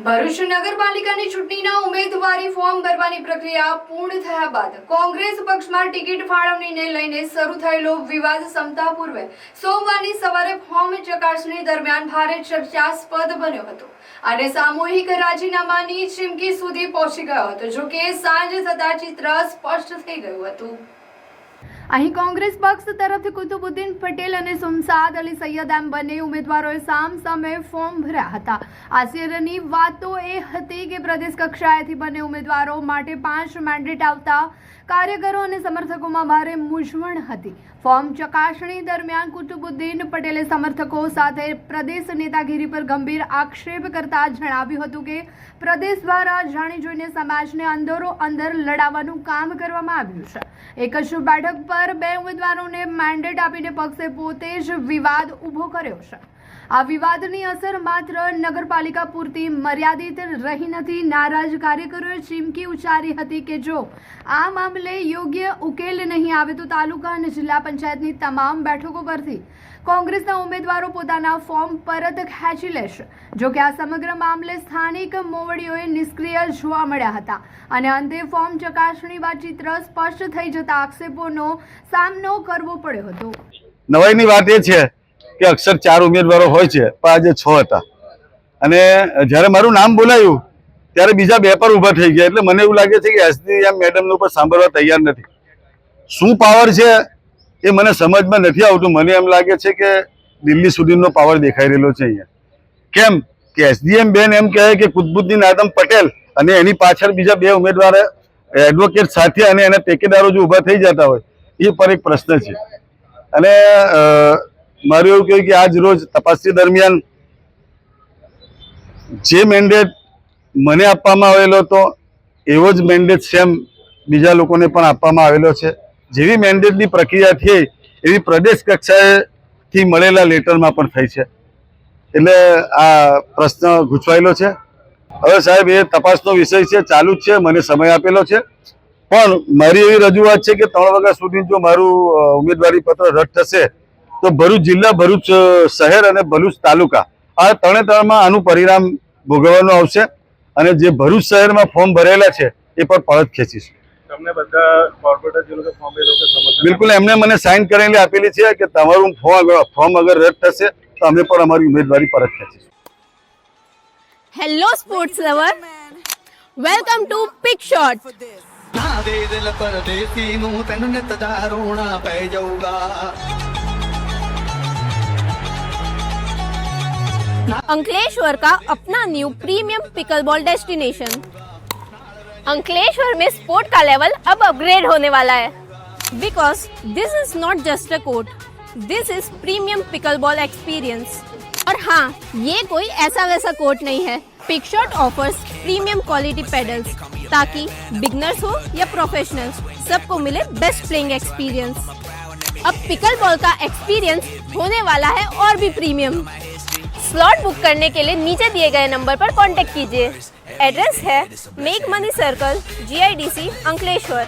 ભરૂચ નગરપાલિકાની ચૂંટણીના ઉમેદવારી ફોર્મ ભરવાની પ્રક્રિયા પૂર્ણ થયા બાદ કોંગ્રેસ પક્ષમાં ટિકિટ ફાળવણીને લઈને શરૂ થયેલો વિવાદ સમતા પૂર્વે સોમવારની સવારે ફોર્મ ચકાસણી દરમિયાન ભારે ચર્ચાસ્પદ બન્યો હતો અને સામૂહિક રાજીનામાની ચીમકી સુધી પહોંચી ગયો હતો। જો કે સાંજ થતા ચિત્ર સ્પષ્ટ થઈ ગયું હતું। અહીં કોંગ્રેસ પક્ષ તરફથી કુતુબુદ્દીન પટેલ અને સુમસાદ અલી સૈયદ એમ બંને ઉમેદવારોએ સામસામે ફોર્મ ભર્યા હતા। આશ્ચર્યની વાત તો એ હતી કે પ્રદેશ કક્ષાએથી બંને ઉમેદવારો માટે 5 મેન્ડેટ આવતા કાર્યકરો અને સમર્થકોમાં ભારે મૂંઝવણ હતી। ફોર્મ ચકાસણી દરમિયાન કુતુબુદ્દીન પટેલે સમર્થકો સાથે પ્રદેશ નેતાગીરી પર ગંભીર આક્ષેપ કરતા જણાવ્યું હતું કે પ્રદેશ દ્વારા જાણી જોઈને સમાજને અંદરો અંદર લડાવવાનું કામ કરવામાં આવ્યું છે। એક જ બેઠક પર 2 ઉમેદવારોને મેન્ડેટ આપીને પક્ષે પોતે જ વિવાદ ઊભો કર્યો છે। આ વિવાદની અસર માત્ર નગરપાલિકા પૂરતી મર્યાદિત રહી નથી। નારાજ કાર્યકરોએ ચીમકી ઉચ્ચારી હતી કે જો આ મામલે યોગ્ય ઉકેલ નહીં આવે તો તાલુકા અને જિલ્લા પંચાયતની તમામ બેઠકો પરથી કોંગ્રેસના ઉમેદવારો પોતાના ફોર્મ પરત ખેંચી લેશે। જો કે આ સમગ્ર મામલે સ્થાનિક મોવડીઓએ નિષ્ક્રિય જોવા મળ્યા હતા અને અંતે ફોર્મ ચકાસણી બાદ ચિત્ર સ્પષ્ટ થઈ જતા આક્ષેપોનો સામનો કરવો પડ્યો હતો। નવાઈની વાત એ છે કે અક્ષર 4 ઉમેદવારો હોય છે પણ આજે 6 હતા અને જ્યારે મારું નામ બોલાયું ત્યારે બીજા 2 પર ઊભા થઈ ગયા। એટલે મને એવું લાગે છે કે એસડીએમ મેડમનું પણ સાંભળવા તૈયાર નથી। શું પાવર છે એ મને સમજમાં નથી આવતું। મને એમ લાગે છે કે દિલ્હી સુધીનો પાવર દેખાઈ રહેલો છે અહીંયા। કેમ કે એસડીએમ બેન એમ કહે કે કુતુબુદ્દીન આદમ પટેલ અને એની પાછળ બીજા 2 ઉમેદવાર એડવોકેટ સાથે અને એના ટેકેદારો જો ઊભા થઈ જતા હોય એ પર એક પ્રશ્ન છે। અને મારું એવું કહ્યું કે આજ રોજ તપાસણી દરમિયાન જે મેન્ડેટ મને આપવામાં આવેલો હતો એવો જ મેન્ડેટ સેમ બીજા લોકોને પણ આપવામાં આવેલો છે। જેવી મેન્ડેટની પ્રક્રિયા થઈ એવી પ્રદેશ કક્ષાએથી મળેલા લેટરમાં પણ થઈ છે। એટલે આ પ્રશ્ન ગૂંચવાયેલો છે। હવે સાહેબ એ તપાસનો વિષય છે, ચાલુ જ છે, મને સમય આપેલો છે। પણ મારી એવી રજૂઆત છે કે 3 વાગ્યા સુધી જો મારું ઉમેદવારી પત્ર રદ થશે તો ભરૂચ જિલ્લા, ભરૂચ શહેર અને ભરૂચ તાલુકા આ 3માં આનું પરિણામ ભોગવવાનું આવશે અને જે ભરૂચ શહેરમાં ફોર્મ ભરેલા છે એ પણ પરત ખેંચીશું। તમને બધા કોર્પોરેટર જે લોકો ફોર્મ એ લોકો સમર્થન બિલકુલ એમને મને સાઇન કરેલી આપેલી છે કે તમારું ફોર્મ અગર રદ થશે તો અમે પણ અમારી ઉમેદવારી પરત ખેંચીશું। Hello sports lover, welcome to pick shot. Ankleshwar का अपना new premium pickleball destination. Ankleshwar में स्पोर्ट का लेवल अब अपग्रेड होने वाला है, because this is not just a court, this is premium pickleball experience. और हाँ, ये कोई ऐसा वैसा कोर्ट नहीं है। Pick shot offers premium quality paddles ताकि बिगनर्स हो या प्रोफेशनल्स सबको मिले बेस्ट प्लेइंग एक्सपीरियंस। अब पिकल बॉल का एक्सपीरियंस होने वाला है और भी प्रीमियम। स्लॉट बुक करने के लिए नीचे दिए गए नंबर पर कांटेक्ट कीजिए। एड्रेस है make money circle, GIDC, Ankleshwar.